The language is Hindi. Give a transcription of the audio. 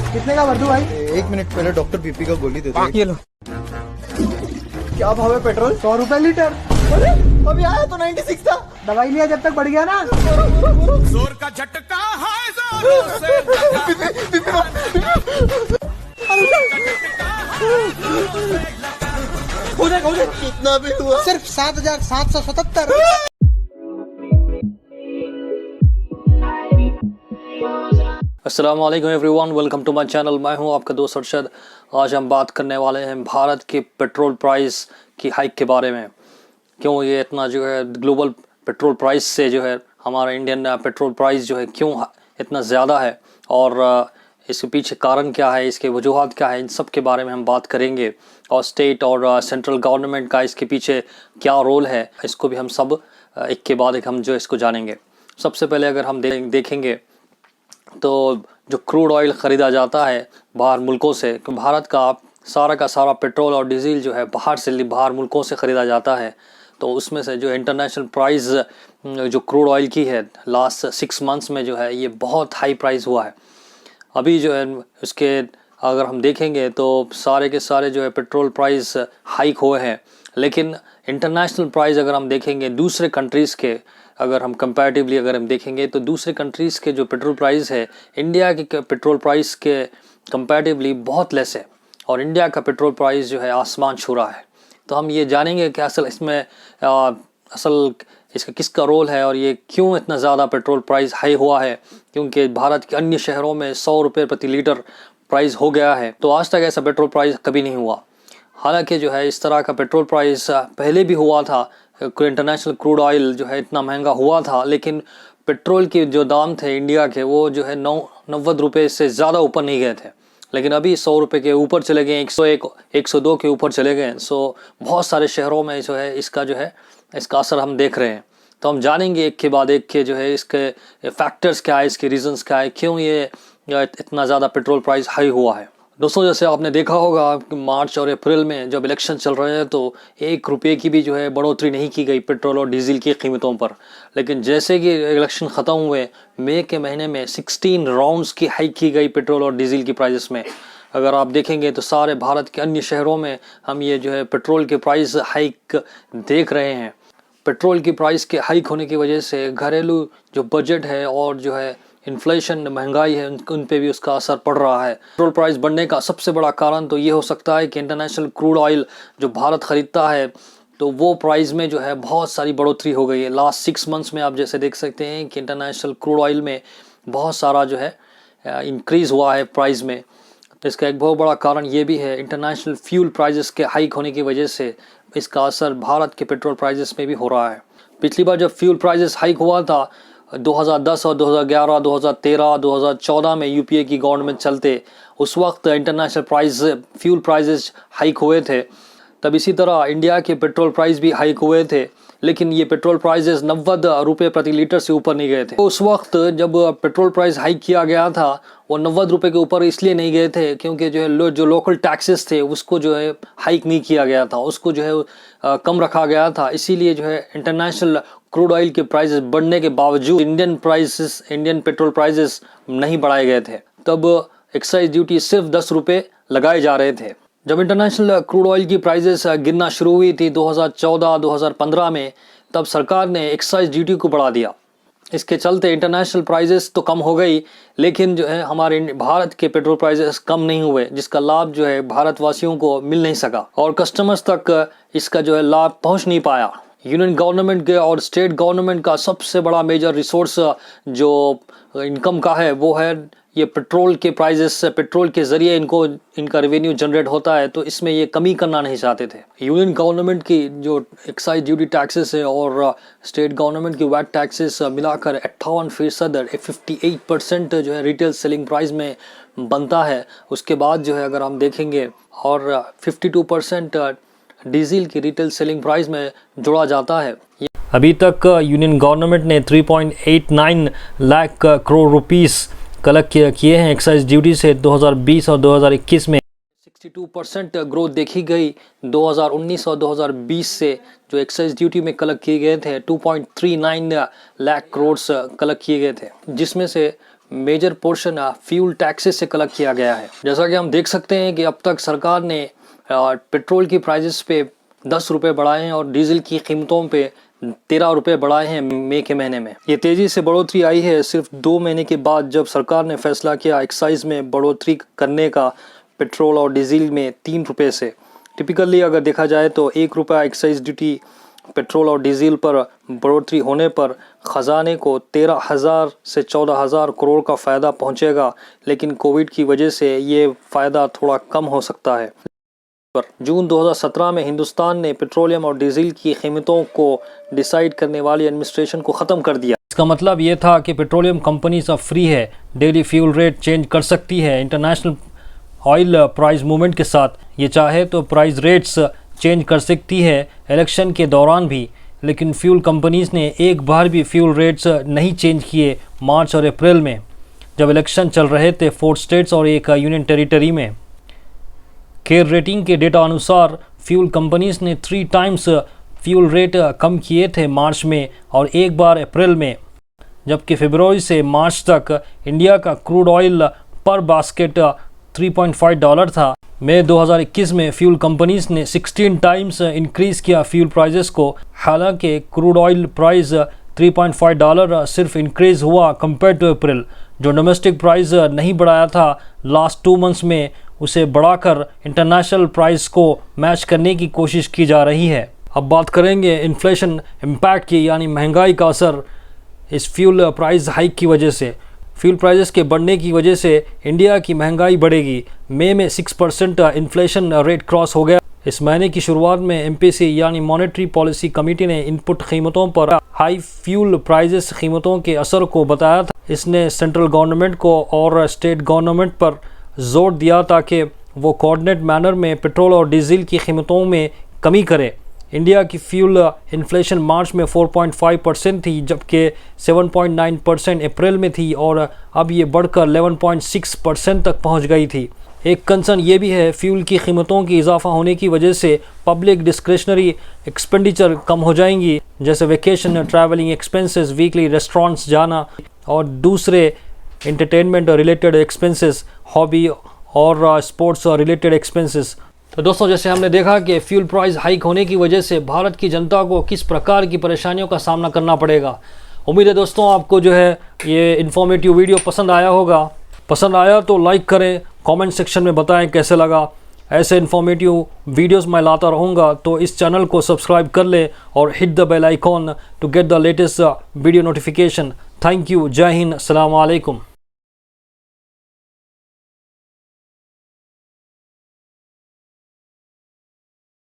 कितने का भर दूं भाई? 1 मिनट पहले डॉक्टर बीपी का गोली दे दो। ये लो। क्या भाव है पेट्रोल? 100 रुपए लीटर। अरे अभी आया तो 96 था। दवाई लिया जब तक बढ़ गया ना। जोर का झटका है जोरों से कितना बिल हुआ? सिर्फ 7,777। अस्सलाम वालेकुम everyone, welcome to my channel. मैं हूं आपका दोस्त अरशद। आज हम बात करने वाले हैं भारत के पेट्रोल प्राइस की हाइक के बारे में। क्यों ये इतना जो है ग्लोबल पेट्रोल प्राइस से जो है हमारा इंडियन पेट्रोल प्राइस जो है क्यों इतना ज़्यादा है और इसके पीछे कारण क्या है, इसके वजूहात क्या है, इन सब के बारे में हम बात करेंगे। और स्टेट और सेंट्रल गवर्नमेंट का इसके पीछे क्या रोल है, इसको भी हम सब एक के बाद एक हम जो इसको जानेंगे। सबसे पहले अगर हम देखेंगे तो जो क्रूड ऑयल ख़रीदा जाता है बाहर मुल्कों से, भारत का सारा पेट्रोल और डीजल जो है बाहर मुल्कों से ख़रीदा जाता है। तो उसमें से जो इंटरनेशनल प्राइस जो क्रूड ऑयल की है लास्ट 6 मंथ्स में जो है ये बहुत हाई प्राइस हुआ है। अभी जो है उसके अगर हम देखेंगे तो सारे के सारे जो है पेट्रोल प्राइस हाइक हुए हैं, लेकिन इंटरनेशनल प्राइस अगर हम देखेंगे दूसरे कंट्रीज़ के, अगर हम कंपैरेटिवली अगर हम देखेंगे तो दूसरे कंट्रीज़ के जो पेट्रोल प्राइस है इंडिया के पेट्रोल प्राइस के कंपैरेटिवली बहुत लेस है, और इंडिया का पेट्रोल प्राइस जो है आसमान छू रहा है। तो हम ये जानेंगे कि असल इसका किसका रोल है और ये क्यों इतना ज़्यादा पेट्रोल प्राइस हाई हुआ है, क्योंकि भारत के अन्य शहरों में 100 रुपये प्रति लीटर प्राइस हो गया है। तो आज तक ऐसा पेट्रोल प्राइस कभी नहीं हुआ। हालांकि जो है इस तरह का पेट्रोल प्राइस पहले भी हुआ था, इंटरनेशनल क्रूड ऑयल जो है इतना महंगा हुआ था, लेकिन पेट्रोल के जो दाम थे इंडिया के वो जो है 90 रुपये से ज़्यादा ऊपर नहीं गए थे, लेकिन अभी 100 रुपये के ऊपर चले गए, 101 102 के ऊपर चले गए। सो बहुत सारे शहरों में जो है इसका असर हम देख रहे हैं। तो हम जानेंगे एक के बाद एक के जो है इसके फैक्टर्स क्या है, इसके रीजंस क्या है, क्यों ये इतना ज़्यादा पेट्रोल प्राइस हाई हुआ है। दोस्तों, जैसे आपने देखा होगा कि मार्च और अप्रैल में जब इलेक्शन चल रहे हैं तो 1 रुपये की भी जो है बढ़ोतरी नहीं की गई पेट्रोल और डीजल की कीमतों पर, लेकिन जैसे कि इलेक्शन ख़त्म हुए मई के महीने में 16 राउंड्स की हाइक की गई पेट्रोल और डीजल की प्राइसेस में। अगर आप देखेंगे तो सारे भारत के अन्य शहरों में हम ये जो है पेट्रोल के प्राइस हाइक देख रहे हैं। पेट्रोल की प्राइस के हाइक होने की वजह से घरेलू जो बजट है और जो है इन्फ्लेशन महंगाई है उन पे भी उसका असर पड़ रहा है। पेट्रोल प्राइस बढ़ने का सबसे बड़ा कारण तो ये हो सकता है कि इंटरनेशनल क्रूड ऑयल जो भारत ख़रीदता है तो वो प्राइस में जो है बहुत सारी बढ़ोतरी हो गई है। लास्ट 6 मंथ्स में आप जैसे देख सकते हैं कि इंटरनेशनल क्रूड ऑयल में बहुत सारा जो है इंक्रीज़ हुआ है प्राइस में। तो इसका एक बहुत बड़ा कारण ये भी है, इंटरनेशनल फ्यूल प्राइजेस के हाइक होने की वजह से इसका असर भारत के पेट्रोल प्राइजेस में भी हो रहा है। पिछली बार जब फ्यूल प्राइजेस हाइक हुआ था 2010 और 2011, 2013, 2014 में यूपीए की गवर्नमेंट चलते, उस वक्त इंटरनेशनल फ्यूल प्राइजेस हाइक हुए थे। तब इसी तरह इंडिया के पेट्रोल प्राइस भी हाइक हुए थे, लेकिन ये पेट्रोल प्राइजेस 90 रुपये प्रति लीटर से ऊपर नहीं गए थे। तो उस वक्त जब पेट्रोल प्राइस हाइक किया गया था वो 90 रुपये के ऊपर इसलिए नहीं गए थे क्योंकि जो है जो लोकल टैक्सेस थे उसको जो है हाइक नहीं किया गया था, उसको जो है कम रखा गया था। इसीलिए जो है इंटरनेशनल क्रूड ऑयल के प्राइसेस बढ़ने के बावजूद इंडियन पेट्रोल प्राइसेस नहीं बढ़ाए गए थे। तब एक्साइज ड्यूटी सिर्फ 10 रुपये लगाए जा रहे थे। जब इंटरनेशनल क्रूड ऑयल की प्राइसेस गिरना शुरू हुई थी 2014-2015 में, तब सरकार ने एक्साइज ड्यूटी को बढ़ा दिया। इसके चलते इंटरनेशनल प्राइसेस तो कम हो गई, लेकिन जो है हमारे भारत के पेट्रोल प्राइसेस कम नहीं हुए, जिसका लाभ जो है भारतवासियों को मिल नहीं सका और कस्टमर्स तक इसका जो है लाभ पहुंच नहीं पाया। यूनियन गवर्नमेंट के और स्टेट गवर्नमेंट का सबसे बड़ा मेजर रिसोर्स जो इनकम का है वो है ये पेट्रोल के प्राइजेस, पेट्रोल के ज़रिए इनका रेवेन्यू जनरेट होता है, तो इसमें ये कमी करना नहीं चाहते थे। यूनियन गवर्नमेंट की जो एक्साइज ड्यूटी टैक्सेस है और स्टेट गवर्नमेंट की वैट टैक्सेस मिलाकर 58% 58% जो है रिटेल सेलिंग प्राइस में बनता है। उसके बाद जो है अगर हम देखेंगे और 52% डीजल की रिटेल सेलिंग प्राइस में जोड़ा जाता है। अभी तक यूनियन गवर्नमेंट ने 3.89 लाख करोड़ रुपीस कलेक्ट किए हैं एक्साइज ड्यूटी से। 2020 और 2021 में 62% ग्रोथ देखी गई। 2019 और 2020 से जो एक्साइज ड्यूटी में कलेक्ट किए गए थे 2.39 लाख करोड़ कलेक्ट किए गए थे, जिसमें से मेजर पोर्शन फ्यूल टैक्सेस से कलेक्ट किया गया है। जैसा कि हम देख सकते हैं कि अब तक सरकार ने पेट्रोल की प्राइजेस पे 10 रुपये बढ़ाए हैं और डीजल की कीमतों पे 13 रुपये बढ़ाए हैं मई के महीने में। ये तेज़ी से बढ़ोतरी आई है सिर्फ 2 महीने के बाद जब सरकार ने फैसला किया एक्साइज में बढ़ोतरी करने का पेट्रोल और डीजल में 3 रुपये से। टिपिकली अगर देखा जाए तो 1 रुपया एक्साइज ड्यूटी पेट्रोल और डीजल पर बढ़ोतरी होने पर ख़जाने को 13,000 से 14,000 करोड़ का फ़ायदा पहुंचेगा, लेकिन कोविड की वजह से ये फ़ायदा थोड़ा कम हो सकता है। जून 2017 में हिंदुस्तान ने पेट्रोलियम और डीजल की कीमतों को डिसाइड करने वाली एडमिनिस्ट्रेशन को ख़त्म कर दिया। इसका मतलब ये था कि पेट्रोलियम कंपनीज अब फ्री है, डेली फ्यूल रेट चेंज कर सकती है इंटरनेशनल ऑयल प्राइस मूवमेंट के साथ। ये चाहे तो प्राइस रेट्स चेंज कर सकती है इलेक्शन के दौरान भी, लेकिन फ्यूल कंपनीज ने एक बार भी फ्यूल रेट्स नहीं चेंज किए मार्च और अप्रैल में जब इलेक्शन चल रहे थे 4 स्टेट्स और एक यूनियन टेरिटरी में। केयर रेटिंग के डेटा अनुसार फ्यूल कंपनीज ने 3 टाइम्स फ्यूल रेट कम किए थे मार्च में और एक बार अप्रैल में, जबकि फरवरी से मार्च तक इंडिया का क्रूड ऑयल पर बास्केट $3.5 था। मई 2021 में फ्यूल कंपनीज ने 16 टाइम्स इंक्रीज़ किया फ्यूल प्राइजेस को। हालांकि क्रूड ऑयल प्राइस $3.5 सिर्फ इंक्रीज़ हुआ कंपेयर टू अप्रैल। जो डोमेस्टिक प्राइस नहीं बढ़ाया था लास्ट 2 मंथ्स में, उसे बढ़ाकर इंटरनेशनल प्राइस को मैच करने की कोशिश की जा रही है। अब बात करेंगे इन्फ्लेशन इम्पैक्ट की, यानी महंगाई का असर इस फ्यूल प्राइस हाइक की वजह से। फ्यूल प्राइसेस के बढ़ने की वजह से इंडिया की महंगाई बढ़ेगी। मई में 6% इन्फ्लेशन रेट क्रॉस हो गया। इस महीने की शुरुआत में एमपीसी यानी मॉनेटरी पॉलिसी कमेटी ने इनपुट कीमतों पर हाई फ्यूल प्राइसेस कीमतों के असर को बताया था। इसने सेंट्रल गवर्नमेंट को और स्टेट गवर्नमेंट पर जोर दिया ताकि वो कोऑर्डिनेट मैनर में पेट्रोल और डीजल की कीमतों में कमी करे। इंडिया की फ्यूल इन्फ्लेशन मार्च में 4.5% थी, जबकि 7.9% अप्रैल में थी और अब ये बढ़कर 11.6% तक पहुंच गई थी। एक कंसर्न ये भी है फ्यूल की कीमतों की इजाफा होने की वजह से पब्लिक डिस्क्रिशनरी एक्सपेंडिचर कम हो जाएंगी, जैसे vacation, travelling expenses, weekly restaurants जाना और दूसरे एंटरटेनमेंट रिलेटेड एक्सपेंसेस, हॉबी और स्पोर्ट्स रिलेटेड एक्सपेंसेस। तो दोस्तों, जैसे हमने देखा कि फ्यूल प्राइस हाइक होने की वजह से भारत की जनता को किस प्रकार की परेशानियों का सामना करना पड़ेगा। उम्मीद है दोस्तों आपको जो है ये इन्फॉर्मेटिव वीडियो पसंद आया होगा। पसंद आया तो लाइक करें, कमेंट सेक्शन में बताएं कैसे लगा। ऐसे इन्फॉर्मेटिव वीडियोस मैं लाता रहूँगा, तो इस चैनल को सब्सक्राइब कर लें और hit the bell icon to get the latest video notification. Thank you. जय हिंद। अस्सलाम वालेकुम।